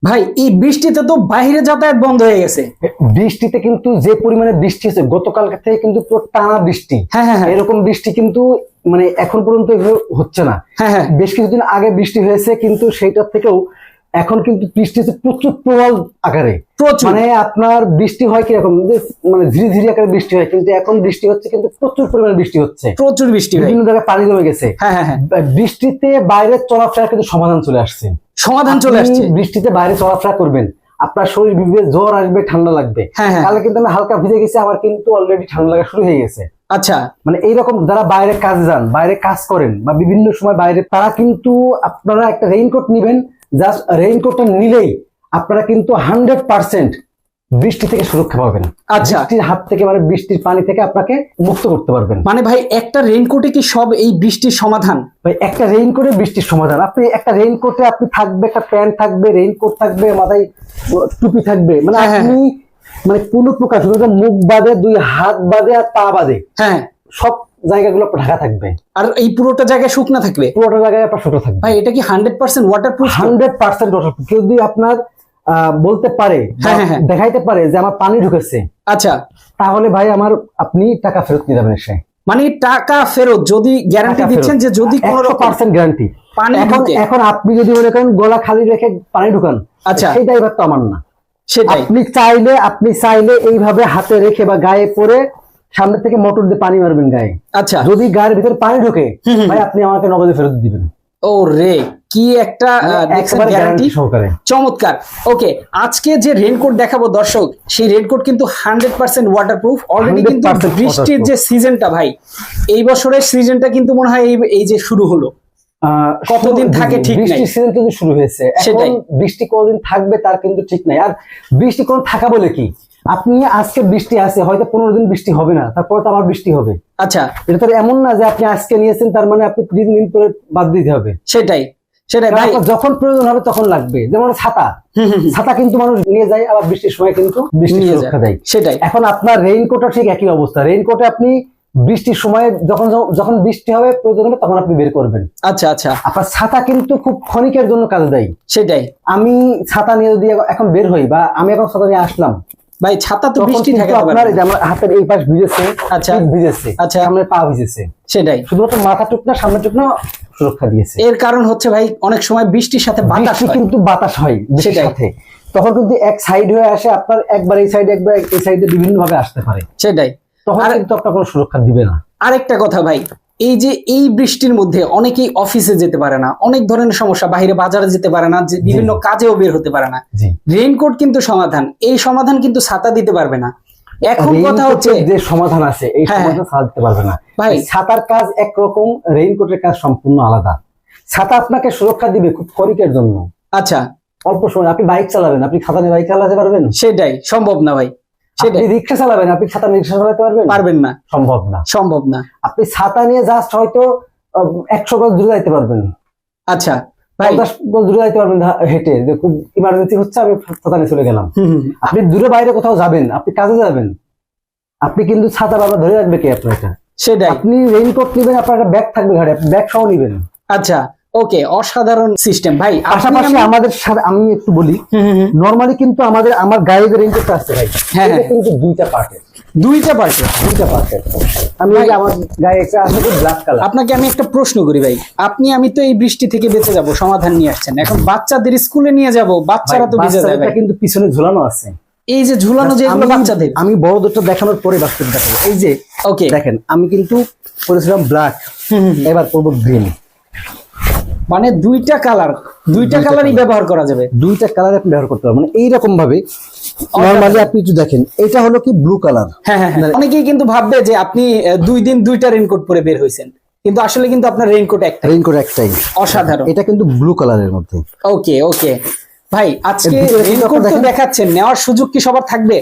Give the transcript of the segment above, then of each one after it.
ভাই এই বৃষ্টিতে তো বাইরে যাতায়াত বন্ধ হয়ে গেছে। বৃষ্টিতে কিন্তু যে পরিমাণে বৃষ্টি হয়েছে গতকাল থেকে কিন্তু পুরো টানা বৃষ্টি। হ্যাঁ হ্যাঁ হ্যাঁ এরকম বৃষ্টি কিন্তু মানে এখন পর্যন্ত এগুলো হচ্ছে না। হ্যাঁ হ্যাঁ বেশ কিছুদিন আগে বৃষ্টি হয়েছে, কিন্তু সেইটার থেকেও এখন কিন্তু বৃষ্টি হচ্ছে প্রচুর প্রবল আকারে। প্রচুর। মানে আপনার বৃষ্টি হয় কিরকম, মানে ধীরে ধীরে আকারে বৃষ্টি হয়, কিন্তু এখন বৃষ্টি হচ্ছে কিন্তু প্রচুর পরিমাণে বৃষ্টি হচ্ছে, প্রচুর বৃষ্টি ভাই। বিভিন্ন জায়গায় পানি জমে গেছে। হ্যাঁ হ্যাঁ হ্যাঁ বৃষ্টিতে বাইরে চলাফেরা কিন্তু সমাধান চলে আসছে। সমাধান চলে আপনি আসছে। বৃষ্টিতে বাইরে চলাফেরা করবেন, আপনার শরীর ভিজবে, জ্বর আসবে, ঠান্ডা লাগবে। হ্যাঁ হ্যাঁ তাহলে কিন্তু আমি হালকা ভিজে গেছি, আমার কিন্তু অলরেডি ঠান্ডা লাগা শুরু হয়ে গেছে। আচ্ছা মানে এইরকম যারা বাইরে কাজ যান, বাইরে কাজ করেন বা বিভিন্ন সময় বাইরে, তারা কিন্তু আপনারা একটা রেইনকোট নিবেন। জাস্ট রেইনকোটটা নিলেই আপনারা কিন্তু 100% বৃষ্টি থেকে সুরক্ষা পাবেন। আচ্ছা। বৃষ্টির হাত থেকে, মানে বৃষ্টির পানি থেকে আপনাকে মুক্ত করতে পারবেন। মানে ভাই একটা রেইনকোটে কি সব এই বৃষ্টির সমাধান? ভাই একটা রেইনকোটে বৃষ্টির সমাধান। আপনি একটা রেইনকোটে আপনি থাকবে, একটা প্যান্ট থাকবে, রেইনকোট থাকবে, মাথায় টুপি থাকবে, মানে হ্যাঁ, হ্যাঁ, আপনি মানে কোনো প্রকার শুধু মুখ বাদে, দুই হাত বাদে আর পা বাদে হ্যাঁ, সব জায়গাগুলো ঢাকা থাকবে। আর এই পুরোটা জায়গায় শুকনা থাকবে। পুরোটা জায়গায় আপনার শুকনো থাকবে। ভাই এটা কি 100% ওয়াটারপ্রুফ? 100% ওয়াটারপ্রুফ। কেউ যদি আপনার বলতে পারে, হ্যাঁ, হ্যাঁ, হ্যাঁ। দেখাইতে পারে যে আমার পানি ঢুকেছে, আচ্ছা, তাহলে ভাই আপনি টাকা ফেরত নিয়ে যাবেন এসে। মানে টাকা ফেরত যদি গ্যারান্টি টাকা দিচ্ছেন ফেরত। যে যদি কোনো রকম 100% গ্যারান্টি। পানি ঢুকে। এখন আপনি যদি মনে করেন গলা খালি রেখে পানি ঢুকান, আচ্ছা। সেই ড্রাইভার তো আমার না। সেটাই। আপনি চাইলে এইভাবে হাতে রেখে বা গায়ে পরে সামনে থেকে মোটর দিয়ে পানি মারবেন গায়ে। আচ্ছা। যদি গায়ের ভিতরে পানি ঢোকে, ভাই আপনি আমাকে নগদে ফেরত দিবেন। ও রে, কি একটা একেবারে গ্যারান্টি সহকারে। চমৎকার। ওকে, আজকে যে রেইনকোট দেখাবো দর্শক, সেই রেইনকোট কিন্তু 100% ওয়াটারপ্রুফ। অলরেডি কিন্তু 100% বৃষ্টির যে সিজনটা ভাই, এই বছরের সিজনটা কিন্তু মনে হয় এই যে শুরু হলো। কতদিন থাকে ঠিক নাই। বৃষ্টির সিজন কিন্তু শুরু হয়েছে। সেটাই। এখন বৃষ্টি কতদিন থাকবে তার কিন্তু ঠিক নাই। আর বৃষ্টি কোন থাকা বলে কি, আপনি আজকে বৃষ্টি আছে, হয়তো 15 দিন বৃষ্টি হবে না, তারপরে তো আবার বৃষ্টি হবে। আচ্ছা, এটা তো এমন না যে আপনি আজকে নিয়েছেন তার মানে আপনি 3 দিন পরে বাদ দিতে হবে। সেটাই সেটাই ভাই। যখন প্রয়োজন হবে তখন লাগবে। যেমন ছাতা, ছাতা কিন্তু মানুষ নিয়ে যায়, আবার বৃষ্টির সময় কিন্তু বৃষ্টি নিয়ে সুরক্ষা দেয়। সেটাই। এখন আপনার রেইনকোটও ঠিক একই অবস্থা। রেইনকোটে আপনি বৃষ্টির সময় যখন বৃষ্টি হবে, প্রয়োজন হবে, তখন আপনি বের করবেন। আচ্ছা আচ্ছা। আপনার ছাতা কিন্তু খুব ক্ষণিকের জন্য কাজে দেয়। সেটাই। আমি ছাতা নিয়ে যদি এখন বের হই, বা আমি এখন ছাতা নিয়ে আসলাম, ভাই ছাতা তো তখন বৃষ্টি কিন্তু থাকে আপনার এই যে আমার হাতের এই পাশ ভিজেছে, আচ্ছা। পিঠ ভিজেছে, আচ্ছা। সামনের পা ভিজেছে, সেটাই। শুধুমাত্র মাথা টুকনা, সামনের টুকনা সুরক্ষা দিয়েছে। এর কারণ হচ্ছে ভাই অনেক সময় বৃষ্টির সাথে বাতাস বৃষ্টি হয়। কিন্তু বাতাস হয় বৃষ্টির সেটাই। সাথে, তখন কিন্তু এক সাইড হয়ে আসে, আপনার একবার এই সাইডে, একবার এই সাইডে বিভিন্ন ভাবে আসতে পারে। সেটাই। তখন কিন্তু আপনার কোনো সুরক্ষা দিবে না। আরেকটা কথা ভাই, এই যে এই বৃষ্টির মধ্যে অনেকেই অফিসে যেতে পারে না, অনেক ধরনের সমস্যা, বাইরে বাজারে যেতে পারে না, যে বিভিন্ন কাজেও বের হতে পারে না। জি। রেইনকোট কিন্তু সমাধান। এই সমাধান কিন্তু ছাতা দিতে পারবে না। এখন কথা হচ্ছে যে সমাধান আছে, এই হ্যাঁ, সমাধান ছাতা দিতে পারবে না ভাই। ছাতার কাজ একরকম, রেইনকোটের কাজ সম্পূর্ণ আলাদা। ছাতা আপনাকে সুরক্ষা দিবে খুব ক্ষণিকের জন্য। আচ্ছা। অল্প সময় আপনি বাইক চালাবেন, আপনি ছাতা নিয়ে বাইক চালাতে পারবেন? সেটাই সম্ভব না ভাই। আপনি সেটাই রিক্সা চালাবেন, আপনি ছাতা নিয়ে রিক্সা চালাতে পারবেন? পারবেন না। সম্ভব না। সম্ভব না। আপনি ছাতা নিয়ে জাস্ট হয়তো 100 গজ দূরে যাইতে পারবেন। আচ্ছা ভাই। 50 গজ দূরে যাইতে পারবেন হেঁটে, যে খুব ইমার্জেন্সি হচ্ছে, আমি ছাতা নিয়ে চলে গেলাম। আপনি দূরে বাইরে কোথাও যাবেন, আপনি কাজে যাবেন, আপনি কিন্তু ছাতা বাবা ধরে রাখবে কে আপনার? এটা সেটাই। আপনি রেইনকোট নিবেন, আপনার একটা ব্যাগ থাকবে ঘাড়ে, আপনি ব্যাগ সহ নিবেন। আচ্ছা, ওকে, অসাধারণ সিস্টেম ভাই। পাশাপাশি আমাদের সাথে আমি একটু বলি, নরমালি কিন্তু আমার গায়ে যে রেইনকোটটা আছে ভাই, হ্যাঁ, এটা হ্যাঁ। কিন্তু দুইটা পার্টের। দুইটা পার্টি। আমি এই যে আমার গায়ে একটা আছে ব্ল্যাক কালার। আপনাকে আমি একটা প্রশ্ন করি ভাই, আমি তো এই বৃষ্টি থেকে বেঁচে যাব, সমাধান নিয়ে আসছেন, এখন বাচ্চাদের স্কুলে নিয়ে যাব, বাচ্চারা তো ভিজে যাবে। বাচ্চাটা কিন্তু পিছনে ঝুলানো আছে। এই যে ঝুলানো, যেগুলো বাচ্চাদের। আমি বড়দেরটা দেখানোর পরে বাচ্চাদের দেখাবো। এই যে ওকে, দেখেন, আমি কিন্তু পরেছিলাম ব্ল্যাক, এবার করবো গ্রিন। মানে দুইটা কালারই ব্যবহার করা যাবে। দুইটা কালার আপনি ব্যবহার করতে পারবেন, মানে এইরকম ভাবে। নরমালি আপনি একটু দেখেন, এটা হলো কি ব্লু কালার। হ্যাঁ হ্যাঁ। অনেকেই কিন্তু ভাববে যে আপনি 2 দিন 2টা রেইনকোট পরে বের হয়েছেন, কিন্তু আসলে কিন্তু আপনার রেইনকোট একটাই। অসাধারণ। এটা কিন্তু ব্লু কালারের মধ্যে। ওকে ওকে ভাই, আজকে ভিতরে কিন্তু রেইনকোট তো দেখেন। দেখাচ্ছেন, নেওয়ার সুযোগ কি সবার থাকবে?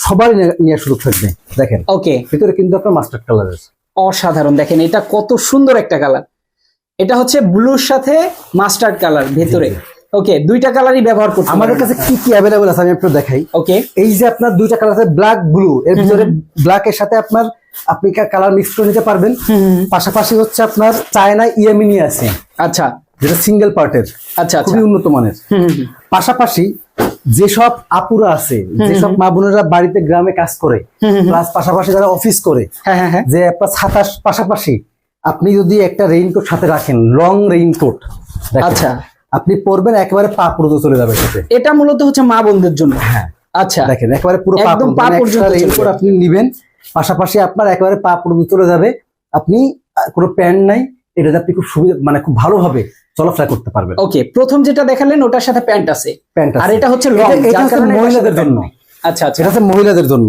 সবারই নিয়ে সুযোগ থাকবে। দেখেন ওকে, ভিতরে কিন্তু আপনার মাস্টার্ড কালারের। অসাধারণ। দেখেন এটা কত সুন্দর একটা কালার। এটা হচ্ছে ব্লুর সাথে মাস্টার্ড কালার ভেতরে। ওকে, দুইটা কালারই ব্যবহার করতে আমাদের কাছে কি কি অ্যাভেলেবল আছে আমি একটু দেখাই। ওকে, এই যে আপনার দুইটা কালার আছে, ব্ল্যাক ব্লু, এর ভিতরে ব্ল্যাক এর সাথে আপনি কালার মিক্স করে নিতে পারবেন। পাশাপাশি হচ্ছে আপনার চায়না ইয়ামিনি আছে। আচ্ছা, যেটা সিঙ্গেল পার্টের, আচ্ছা আচ্ছা। খুবই উন্নত মানের। পাশাপাশি যেসব আপুরা আছে, যেসব মা বোনেরা বাড়িতে গ্রামে কাজ করে, প্লাস পাশাপাশি যারা অফিস করে, হ্যাঁ হ্যাঁ হ্যাঁ। যে আপনার ছাতার পাশাপাশি আপনি যদি একটা রেইনকোট সাথে রাখেন, লং রেইনকোট, আচ্ছা। আপনি পরবেন একেবারে পা পর্যন্ত চলে যাবে সাথে। এটা মূলত হচ্ছে মা বোনদের জন্য। হ্যাঁ আচ্ছা, দেখেন একেবারে পুরো পা একদম পা পর্যন্ত রেইনকোট আপনি নিবেন, পাশাপাশি আপনার একেবারে পা পর্যন্ত চলে যাবে। আপনি কোনো প্যান্ট নাই, এটাতে আপনি খুব সুবিধা, মানে খুব ভালোভাবে চলাফেরা করতে পারবেন। ওকে, প্রথম যেটা দেখালেন ওটার সাথে প্যান্ট আছে, প্যান্ট আর এটা হচ্ছে লং, এটা হচ্ছে মহিলাদের জন্য। আচ্ছা আচ্ছা, এটা হচ্ছে মহিলাদের জন্য।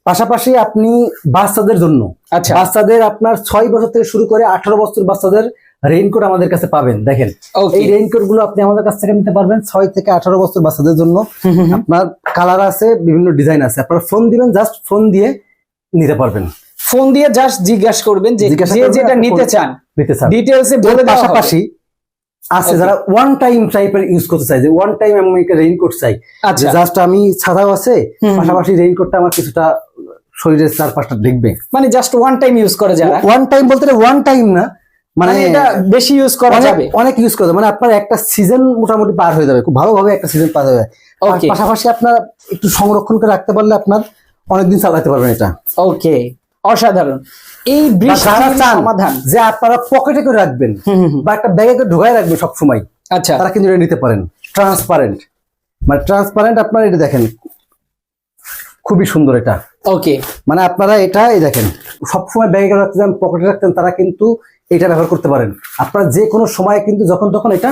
পাশাপাশি আপনি বাচ্চাদের জন্য, আচ্ছা বাচ্চাদের আপনার 6 বছর থেকে শুরু করে 18 বছর বাচ্চাদের রেইনকোট আমাদের কাছে পাবেন। দেখেন এই রেইনকোট গুলো আপনি আমাদের কাছ থেকে নিতে পারবেন 6 থেকে 18 বছর বাচ্চাদের জন্য। আপনার কালার আছে, বিভিন্ন ডিজাইন আছে, আপনারা ফোন দিবেন, জাস্ট ফোন দিয়ে নিতে পারবেন। ফোন দিয়ে জাস্ট জিজ্ঞাসা করবেন যে যেটা নিতে চান, ডিটেইলসে বলে দেওয়া হবে। পাশাপাশি আছে যারা ওয়ান টাইম টাইপের ইউজ করতে চাই, যে ওয়ান টাইম আমি একটা রেইনকোট চাই, আচ্ছা জাস্ট আমি ছাতাও আছে, পাশাপাশি রেইনকোটটা আমার কিছুটা শরীরের 4-5টা দেখবে, মানে জাস্ট ওয়ান টাইম ইউজ করে যারা। ওয়ান টাইম বলতে ওয়ান টাইম না, মানে এটা বেশি ইউজ করা যাবে, অনেক ইউজ করা যাবে, মানে আপনার একটা সিজন মোটামুটি পার হয়ে যাবে, খুব ভালোভাবে একটা সিজন পার হয়ে যাবে। পাশাপাশি আপনার একটু সংরক্ষণ করে রাখতে পারলে আপনার অনেকদিন চালাতে পারবেন এটা। ওকে, অসাধারণ। এই বৃষ্টির সমাধান যে আপনারা পকেটে করে রাখবেন বা একটা ব্যাগে করে ঢোকায় রাখবেন সব সময়, আচ্ছা, তারা কিন্তু এটা নিতে পারেন। ট্রান্সপারেন্ট, মানে ট্রান্সপারেন্ট, আপনারা এটা দেখেন খুবই সুন্দর এটা। ওকে, মানে আপনারা এটা এই দেখেন সবসময় ব্যাগে করে রাখতেন, পকেটে রাখতেন, তারা কিন্তু এটা ব্যবহার করতে পারেন। আপনারা যে কোনো সময় কিন্তু যখন তখন এটা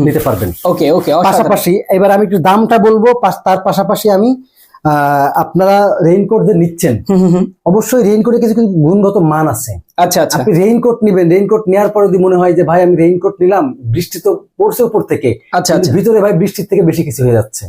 নিতে পারবেন। ওকে ওকে। পাশাপাশি এবার আমি একটু দামটা বলবো, তার পাশাপাশি আমি আপনারা রেইনকোট যে নিচ্ছেন, অবশ্যই রেইনকোটে কিছু কিছু গুণগত মান আছে। আচ্ছা আচ্ছা, আপনি রেইনকোট নিবেন, রেইনকোট নেওয়ার পরে যদি মনে হয় যে ভাই আমি রেইনকোট নিলাম, বৃষ্টি তো পড়ছে উপর থেকে, আচ্ছা আচ্ছা, ভিতরে ভাই বৃষ্টির থেকে বেশি কিছু হয়ে যাচ্ছে,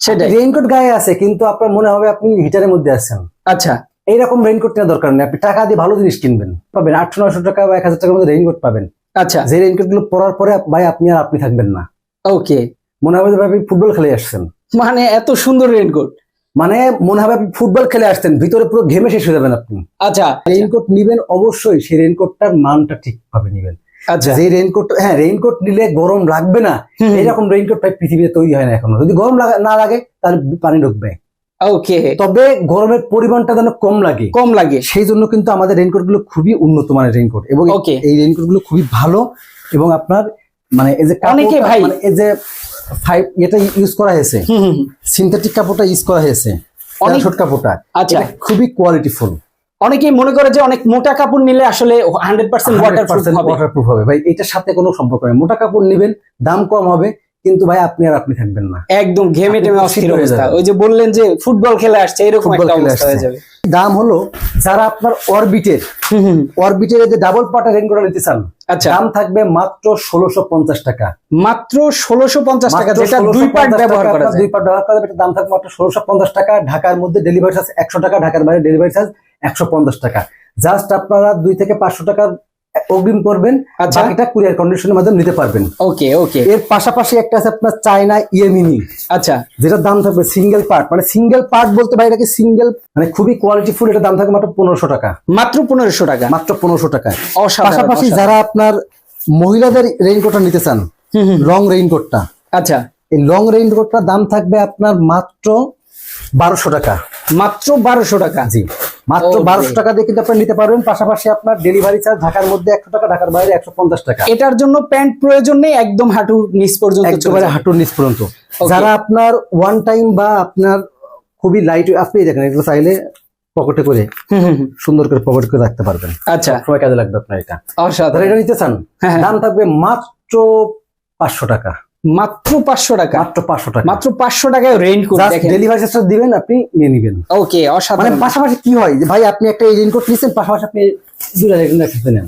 সেটাই। রেইনকোট গায়ে আছে কিন্তু আপনার মনে হবে আপনি হিটারের মধ্যে আছেন। আচ্ছা, এইরকম রেইনকোট নেওয়ার দরকার নেই, আপনি টাকা দিয়ে ভালো জিনিস কিনবেন, পাবেন 800-900 টাকা বা 1000 টাকার মধ্যে রেইনকোট পাবেন। আচ্ছা, যে রেইনকোট গুলো পরার পরে ভাই আপনি আর আপনি থাকবেন না, ওকে, মনে হবে যে ভাই আপনি ফুটবল খেলে আসছেন, মানে এত সুন্দর রেইনকোট, মানে মনে হবে আপনি ফুটবল খেলে আসছেন, ভিতরে পুরো ঘেমে শেষ হয়ে যাবেন আপনি। আচ্ছা, রেইনকোট নিবেন অবশ্যই সেই রেইনকোটটার মানটা ঠিকভাবে নিবেন। আচ্ছা, যে রেইনকোট, হ্যাঁ রেইনকোট নিলে গরম লাগবে না, এরকম রেইনকোট প্রায় পৃথিবীতে তৈরি হয় না এখনো। যদি গরম না লাগে তাহলে পানি ঢুকবে, ওকে, তবে গরমের পরিমাণটা যেন কম লাগে, সেই জন্য কিন্তু আমাদের রেইনকোট গুলো খুবই উন্নত মানের রেইনকোট, এবং এই রেইনকোট গুলো খুবই ভালো। এবং আপনার মানে এই যে অনেকে ভাই এই যে এটা ইউজ করা হয়েছে, সিনথেটিক কাপড়টা ইউজ করা হয়েছে, অনেক ছোট কাপড়টা, আচ্ছা, খুবই কোয়ালিটিফুল। অনেকেই মনে করে যে অনেক মোটা কাপড় নিলে আসলে 100% ওয়াটারপ্রুফ হবে, ভাই এটার সাথে কোনো সম্পর্ক নেই। মোটা কাপড় নেবেন, দাম কম হবে, কিন্তু ভাই আপনি আর আপনি থাকবেন না, একদম ঘেমে টেমে অস্থির অবস্থা। ওই যে বললেন যে ফুটবল খেলে আসছে, এরকম একটা অবস্থা হয়ে যাবে। দাম হলো যারা আপনার অরবিটের যে ডাবল পার্টের রেইনকোট নিতে চান, আচ্ছা, দাম থাকবে মাত্র 1650 টাকা, মাত্র 1650 টাকা, যেটা 2 পার্ট ব্যবহার করা যায়, 2 পার্ট ব্যবহার করা যাবে। এটা দাম থাকবে মাত্র 1650 টাকা। ঢাকার মধ্যে ডেলিভারি চার্জ 100 টাকা, ঢাকার বাইরে ডেলিভারি চার্জ 150 টাকা। জাস্ট আপনারা 2 থেকে 500 টাকা অগ্রিম করবেন, বাকিটা কুরিয়ার কন্ডিশনের মাধ্যমে নিতে পারবেন। ওকে ওকে। এর পাশাপাশি একটা আছে আপনার চায়না ইয়েমিনি, আচ্ছা, যেটার দাম থাকবে সিঙ্গেল পার্ট, মানে সিঙ্গেল পার্ট বলতে ভাই এটাকে সিঙ্গেল, মানে খুবই কোয়ালিটিফুল। এটা দাম থাকবে মাত্র 1500 টাকা, মাত্র 1500 টাকা, মাত্র 1500 টাকা। অসাধারণ। পাশাপাশি যারা আপনার মহিলাদের রেইনকোটটা নিতে চান, লং রেইনকোটটা, আচ্ছা, এই লং রেইনকোটটার দাম থাকবে আপনার মাত্র 1200 টাকা, মাত্র 1200 টাকা। জি, মাত্র 1200 টাকা দিয়ে কিন্তু আপনি নিতে পারবেন। পাশাপাশি আপনার ডেলিভারি চার্জ ঢাকার মধ্যে 100 টাকা, ঢাকার বাইরে 150 টাকা। এটার জন্য প্যান্ট প্রয়োজন নেই, একদম হাঁটুর নিচ পর্যন্ত, একেবারে হাঁটুর নিচ পর্যন্ত। যারা আপনার ওয়ান টাইম বা আপনার খুবই লাইট, আপনি দেখেন এগুলো চাইলে পকেটে করে সুন্দর করে পকেট করে রাখতে পারবেন, আচ্ছা, সময় কাজে লাগবে আপনার এটা। অসাধারণ। এটা নিতে চান, দাম থাকবে মাত্র 500 টাকা, মাত্র 500 টাকা, মাত্র 500 টাকা, মাত্র 500 টাকায় রেইনকোট। দেখেন ডেলিভারি চার্জটা দিবেন, আপনি নিয়ে নেবেন। ওকে, অসাধারণ। মানে পাশাপাশি কি হয় যে ভাই আপনি একটা রেইনকোট নিছেন, পাশাপাশি আপনি দুটো রেইনকোট একসাথে নেন।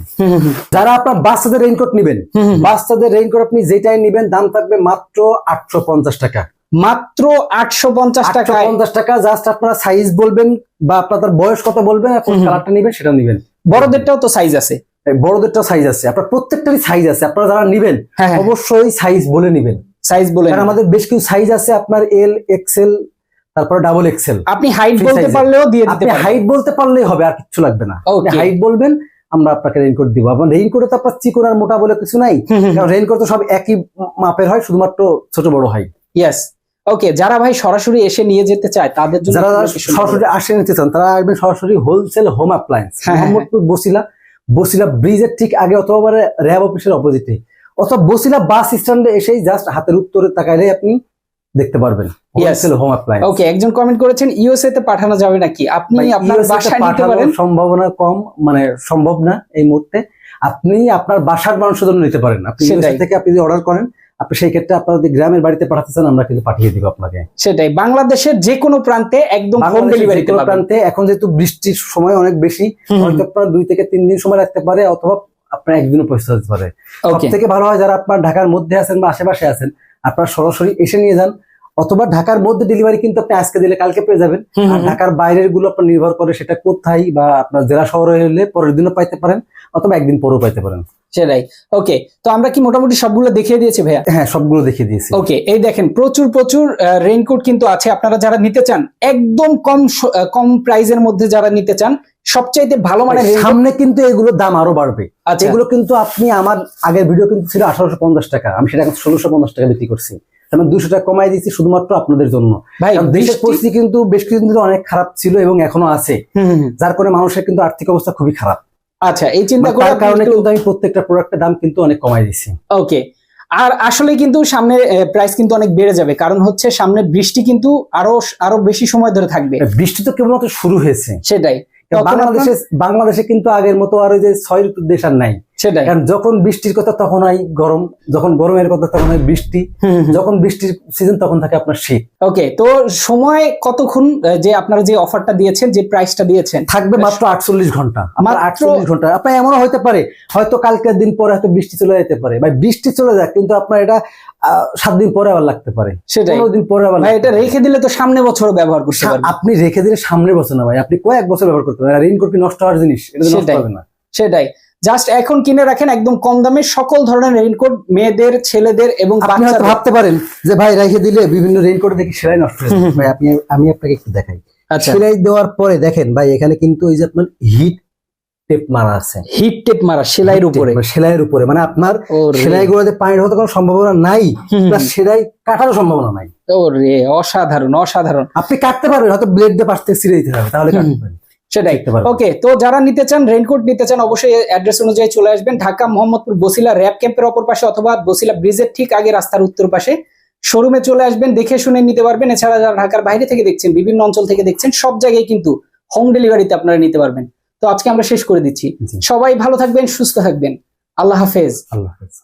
যারা আপনার বাচ্চাদের রেইনকোট নেবেন, বাচ্চাদের রেইনকোট আপনি যেটাই নেবেন দাম থাকবে মাত্র 850 টাকা, মাত্র 850 টাকা, 850 টাকা। জাস্ট আপনারা সাইজ বলবেন বা আপনাদের বয়স কত বলবেন, আর কোন কালারটা নেবেন সেটা নেবেন। বড়দেরটাও তো সাইজ আছে, বড়দেরটাও সাইজ আছে, আপনার প্রত্যেকটারই সাইজ আছে। আপনারা যারা নেবেন অবশ্যই সাইজ বলে নেবেন, সাইজ বলে, কারণ আমাদের বেশ কিছু সাইজ আছে, আপনার এল, এক্সেল, তারপর ডাবল এক্সেল। আপনি হাইট বলতে পারলেও দিয়ে দিতে পারবেন, হাইট বলতে পারলেই হবে, আর কিছু লাগবে না। হাইট বলবেন, আমরা আপনাকে রেইনকোট দিব। আপনার রেইনকোটে তো আপনার চিকন আর মোটা বলে কিছু নাই, কারণ রেইনকোট তো সব একই মাপের হয়, শুধুমাত্র ছোট বড় হয়। ইয়েস, ওকে। যারা ভাই সরাসরি এসে নিয়ে যেতে চায় তাদের জন্য যারা কোনো কিছু সরাসরি আসে নিতে চান তারা আসবেন সরাসরি হোলসেল হোম অ্যাপ্লায়েন্স, হ্যাঁ, হ্যাঁ। মোহাম্মদপুর বসিলা ব্রিজের ঠিক আগে অথবা র্যাব অফিসের অপোজিটে অথবা বসিলা বাস স্ট্যান্ডে এসেই জাস্ট হাতের উত্তরে তাকাইলে আপনি দেখতে পারবেন হোলসেল হোম অ্যাপ্লায়েন্স। ওকে, একজন কমেন্ট করেছেন ইউএসএ তে পাঠানো যাবে নাকি? আপনি আপনার বাসায় নিতে পারেন, সম্ভাবনা কম, মানে সম্ভব না এই মুহূর্তে। আপনি আপনার বাসার মানুষের জন্য নিতে পারেন। আপনি ইউএসএ থেকে আপনি যদি অর্ডার করেন, আপনি সেই ক্ষেত্রে আপনার যদি গ্রামের বাড়িতে পাঠাতে চান আমরা কিন্তু পাঠিয়ে দিব আপনাকে। সেটাই, বাংলাদেশের যে কোনো প্রান্তে একদম হোম ডেলিভারিতে পাবেন। প্রান্তে এখন যেহেতু বৃষ্টির সময় অনেক বেশি, হয়তো আপনার 2 থেকে 3 দিন সময় লাগতে পারে অথবা আপনার একদিনও পৌঁছে যেতে পারে। সবথেকে ভালো হয় যারা আপনার ঢাকার মধ্যে আছেন বা আশেপাশে আছেন, আপনার সরাসরি এসে নিয়ে যান, অথবা ঢাকার মধ্যে ডেলিভারি কিন্তু আপনি আজকে দিলে কালকে পেয়ে যাবেন। আর ঢাকার বাইরের গুলো আপনার নির্ভর করে সেটা কোথায়, বা আপনার জেলা শহরে হলে পরের দিনও পাইতে পারেন অথবা একদিন পরেও পাইতে পারেন। সেটাই, ওকে। তো আমরা কি মোটামুটি সবগুলো দেখিয়ে দিয়েছি ভাইয়া? হ্যাঁ, সবগুলো দেখিয়ে দিয়েছি। ওকে, এই দেখেন প্রচুর প্রচুর রেইনকোট কিন্তু আছে। আপনারা যারা নিতে চান একদম কম প্রাইজের মধ্যে যারা নিতে চান, সবচাইতে ভালো মানের সামনে কিন্তু এগুলোর দাম আরো বাড়বে। আচ্ছা। এগুলো কিন্তু আপনি, আমার আগের ভিডিও কিন্তু ছিল 1850 টাকা, আমি সেটা এখন 1650 টাকা বিক্রি করছি। আমি 200 টাকা কমাই দিচ্ছি শুধুমাত্র আপনাদের জন্য। ভাই দেশের পরিস্থিতি কিন্তু বেশ কিছুদিন ধরে অনেক খারাপ ছিল এবং এখনো আছে, যার কারণে মানুষের কিন্তু আর্থিক অবস্থা খুবই খারাপ। আচ্ছা, এই চিন্তা করে তার কারণে কিন্তু আমি প্রত্যেকটা প্রোডাক্টের দাম কিন্তু অনেক কমাই দিচ্ছি। ওকে। আর আসলে কিন্তু সামনে প্রাইস কিন্তু অনেক বেড়ে যাবে, কারণ হচ্ছে সামনে বৃষ্টি কিন্তু আরো বেশি সময় ধরে থাকবে। বৃষ্টি তো কেবলমাত্র শুরু হয়েছে। সেটাই, বাংলাদেশে কিন্তু আগের মতো আর ওই যে 6 ঋতুর দেশ আর নাই। সেটাই, কারণ যখন বৃষ্টির কথা তখন হয় গরম, যখন গরমের কথা তখন হয় বৃষ্টি, যখন বৃষ্টির সিজন তখন থাকে আপনার শীত। ওকে। তো সময় কতক্ষণ যে আপনারা যে অফারটা দিয়েছেন, যে প্রাইসটা দিয়েছেন? থাকবে মাত্র 48 ঘন্টা। মাত্র 48 ঘন্টা। আপনার এমনও হতে পারে হয়তো কালকের দিন পরে হয়তো বৃষ্টি চলে যেতে পারে, বা বৃষ্টি চলে যাক কিন্তু আপনার এটা 7 দিন পরে আবার লাগতে পারে, সেটাই 15 দিন পরে আবার। ভাই এটা রেখে দিলে তো সামনে বছরও ব্যবহার করতে পারবেন। আপনি রেখে দিলে সামনে বছর না ভাই, আপনি কয়েক বছর ব্যবহার করতে পারেন। রেইনকোট কি নষ্ট হওয়ার জিনিস? এটা নষ্ট হবে না। সেটাই, জাস্ট এখন কিনে রাখেন একদম কম দামে সকল ধরনের রেইনকোট, মেয়েদের, ছেলেদের এবং আপনি হয়তো ভাবতে পারেন যে ভাই রেখে দিলে বিভিন্ন রেইনকোট দেখি সেলাই নষ্ট হয়ে যাবে। ভাই আমি আপনাকে একটু দেখাই। আচ্ছা, সেলাই দেওয়ার পরে দেখেন ভাই এখানে কিন্তু ওই যে আপনার হিট টেপ মারা আছে, হিট টেপ মারা সেলাইয়ের উপরে। সেলাইয়ের উপরে, মানে আপনার সেলাই গুলোতে পানি ঢোকাতে কোনো সম্ভাবনা নাই, প্লাস সেলাই কাটারও সম্ভাবনা নাই। ওরে অসাধারণ, অসাধারণ। আপনি কাটতে পারবেন, হয়তো ব্লেড দিয়ে পাশ থেকে ছিঁড়ে দিতে হবে, তাহলে কাটতে পারবেন। সেটাই, ওকে। তো যারা নিতে চান, রেইনকোট নিতে চান, অবশ্যই অ্যাড্রেস অনুযায়ী চলে আসবেন। ঢাকা মোহাম্মদপুর বসিলা র্যাব ক্যাম্পের অপর পাশে অথবা বসিলা ব্রিজের ঠিক আগে রাস্তার উত্তর পাশে শোরুমে চলে আসবেন, দেখে শুনে নিতে পারবেন। এছাড়া যারা ঢাকার বাইরে থেকে দেখছেন, বিভিন্ন অঞ্চল থেকে দেখছেন, সব জায়গায় কিন্তু হোম ডেলিভারিতে আপনারা নিতে পারবেন। তো আজকে আমরা শেষ করে দিচ্ছি। সবাই ভালো থাকবেন, সুস্থ থাকবেন। আল্লাহ হাফেজ। আল্লাহ হাফেজ।